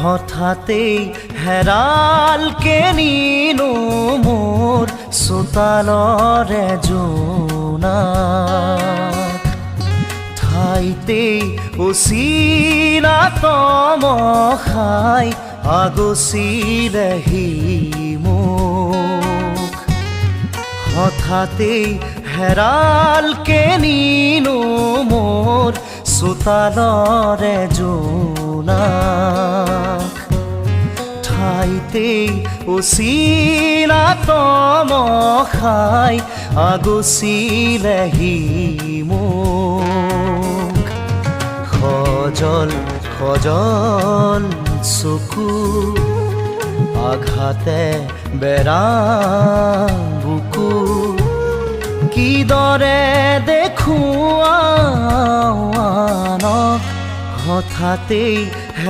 হঠাতেই হেৰালকে নিনো মোৰ চোতালৰে জোনাক ঠাইতেই অচিনা তমসাই আগচিলেহি মোক হঠাতেই হেৰালকে নিনো মোৰ চোতালৰে জোনাক ঠাইতেই অচিনা তমসাই আগচিলেহি মোক সজল সজল চকু আঘাতে বেৰা বুকু কিদৰে দেখোঁ আনক হঠাতেই